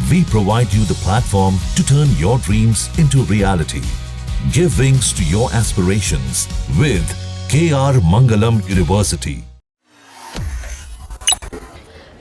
We provide you the platform to turn your dreams into reality. Give wings to your aspirations with KR Mangalam University.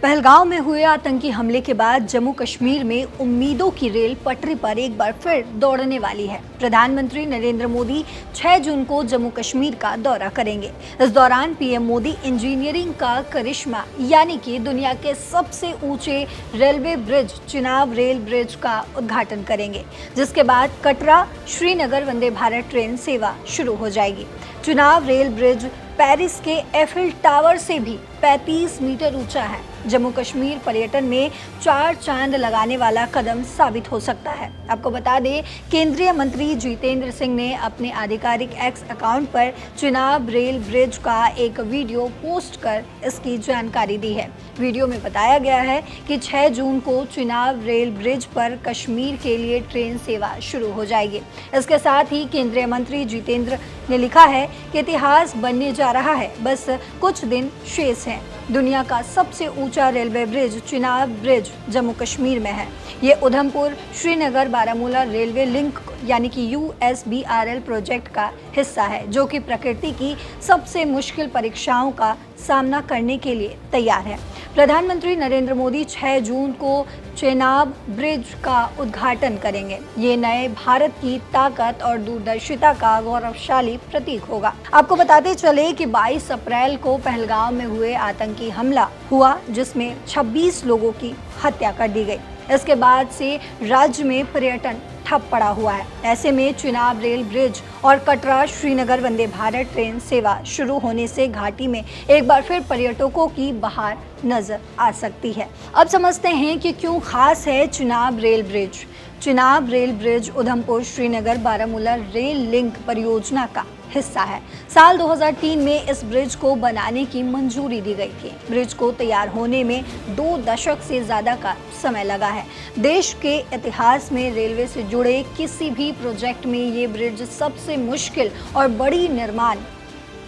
Pahalgam में हुए आतंकी हमले के बाद जम्मू कश्मीर में उम्मीदों की रेल पटरी पर एक बार फिर दौड़ने वाली है। प्रधानमंत्री नरेंद्र मोदी 6 जून को जम्मू कश्मीर का दौरा करेंगे। इस दौरान पीएम मोदी इंजीनियरिंग का करिश्मा यानी कि दुनिया के सबसे ऊंचे railway bridge Chenab rail bridge का उद्घाटन करेंगे, जिसके बाद कटरा श्रीनगर वंदे भारत ट्रेन सेवा शुरू हो जाएगी। चिनाब रेल ब्रिज पेरिस के एफिल टावर से भी 35 मीटर ऊंचा है। जम्मू कश्मीर पर्यटन में 4 चांद लगाने वाला कदम साबित हो सकता है। आपको बता दें, केंद्रीय मंत्री जितेंद्र सिंह ने अपने आधिकारिक एक्स अकाउंट पर चिनाब रेल ब्रिज का एक वीडियो पोस्ट कर इसकी जानकारी दी है। वीडियो में बताया गया है कि 6 जून को चिनाब रेल ब्रिज पर कश्मीर के लिए ट्रेन सेवा शुरू हो जाएगी। इसके साथ ही केंद्रीय मंत्री जितेंद्र ने लिखा है कि इतिहास बनने जा रहा है, बस कुछ दिन शेष हैं। दुनिया का सबसे ऊंचा railway bridge Chenab bridge Jammu Kashmir में है। ये उधमपुर श्रीनगर बारामूला रेलवे लिंक यानी कि USBRL प्रोजेक्ट का हिस्सा है, जो कि प्रकृति की सबसे मुश्किल परीक्षाओं का सामना करने के लिए तैयार है। प्रधानमंत्री नरेंद्र मोदी 6 जून को चिनाब ब्रिज का उद्घाटन करेंगे। ये नए भारत की ताकत और दूरदर्शिता का गौरवशाली प्रतीक होगा। आपको बताते चले कि 22 अप्रैल को पहलगांव में हुए आतंकी हमला हुआ, जिसमें 26 लोगों की हत्या कर दी गई। इसके बाद से राज्य में पर्यटन ठप पड़ा हुआ है। ऐसे में चिनाब रेल ब्रिज और कटरा श्रीनगर वंदे भारत ट्रेन सेवा शुरू होने से घाटी में एक बार फिर पर्यटकों की बहार नजर आ सकती है। अब समझते हैं कि क्यों खास है Chenab rail bridge. Chenab rail bridge Udhampur Srinagar Baramulla rail link परियोजना का हिस्सा है। साल 2003 में इस ब्रिज को बनाने की मंजूरी दी गई थी। ब्रिज को तैयार होने में 2 दशक से ज़्यादा का समय लगा है। देश के इतिहास में रेलवे से जुड़े किसी भी प्रोजेक्ट में ये ब्रिज सबसे मुश्किल और बड़ी निर्माण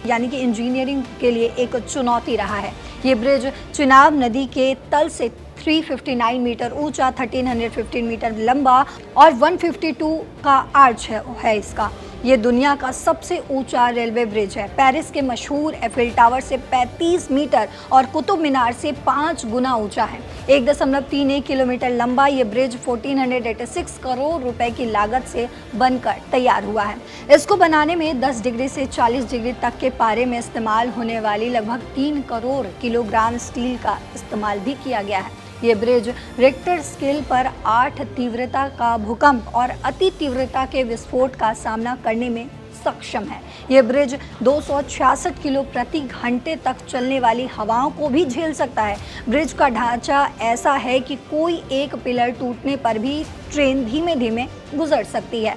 यानी कि इंजीनियरिंग के लिए एक चुनौती रहा है। ये ब्रिज चिनाब नदी के तल से 359 मीटर ऊंचा, 1315 मीटर लंबा और 152 का आर्च है इसका। ये दुनिया का सबसे ऊंचा रेलवे ब्रिज है। पेरिस के मशहूर एफिल टावर से 35 मीटर और कुतुब मीनार से 5 गुना ऊंचा है। 1.31 किलोमीटर लंबा ये ब्रिज 1486 करोड़ रुपए की लागत से बनकर तैयार हुआ है। इसको बनाने में 10 डिग्री से 40 डिग्री तक के पारे में इस्तेमाल होने वाली लगभग 3 करोड़ किलोग्राम स्टील का इस्तेमाल भी किया गया है। ये ब्रिज रिक्टर स्केल पर 8 तीव्रता का भूकंप और अति तीव्रता के विस्फोट का सामना करने में सक्षम है। ये ब्रिज 266 किलो प्रति घंटे तक चलने वाली हवाओं को भी झेल सकता है। ब्रिज का ढांचा ऐसा है कि कोई एक पिलर टूटने पर भी ट्रेन धीमे धीमे गुजर सकती है।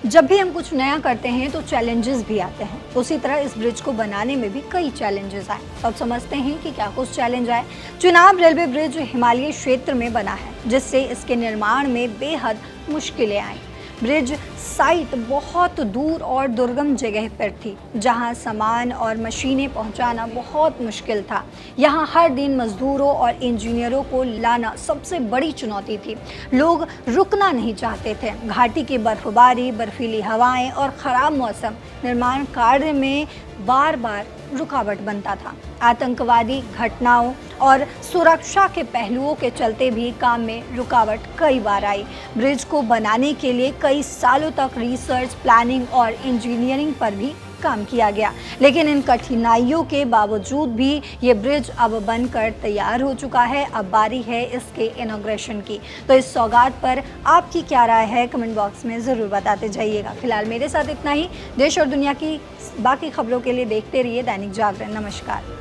जब भी हम कुछ नया करते हैं तो चैलेंजेस भी आते हैं। उसी तरह इस ब्रिज को बनाने में भी कई चैलेंजेस आए। अब समझते हैं कि क्या कुछ चैलेंज आए। चिनाब रेलवे ब्रिज हिमालयी क्षेत्र में बना है, जिससे इसके निर्माण में बेहद मुश्किलें आई। ब्रिज साइट बहुत दूर और दुर्गम जगह पर थी, जहां सामान और मशीनें पहुंचाना बहुत मुश्किल था। यहां हर दिन मजदूरों और इंजीनियरों को लाना सबसे बड़ी चुनौती थी। लोग रुकना नहीं चाहते थे। घाटी की बर्फबारी, बर्फीली हवाएं और ख़राब मौसम निर्माण कार्य में बार बार रुकावट बनता था। आतंकवादी घटनाओं और सुरक्षा के पहलुओं के चलते भी काम में रुकावट कई बार आई। ब्रिज को बनाने के लिए कई सालों तक रिसर्च, प्लानिंग और इंजीनियरिंग पर भी काम किया गया, लेकिन इन कठिनाइयों के बावजूद भी ये ब्रिज अब बनकर तैयार हो चुका है। अब बारी है इसके इनॉग्रेशन की। तो इस सौगात पर आपकी क्या राय है, कमेंट बॉक्स में ज़रूर बताते जाइएगा। फिलहाल मेरे साथ इतना ही। देश और दुनिया की बाकी खबरों के लिए देखते रहिए दैनिक जागरण। नमस्कार।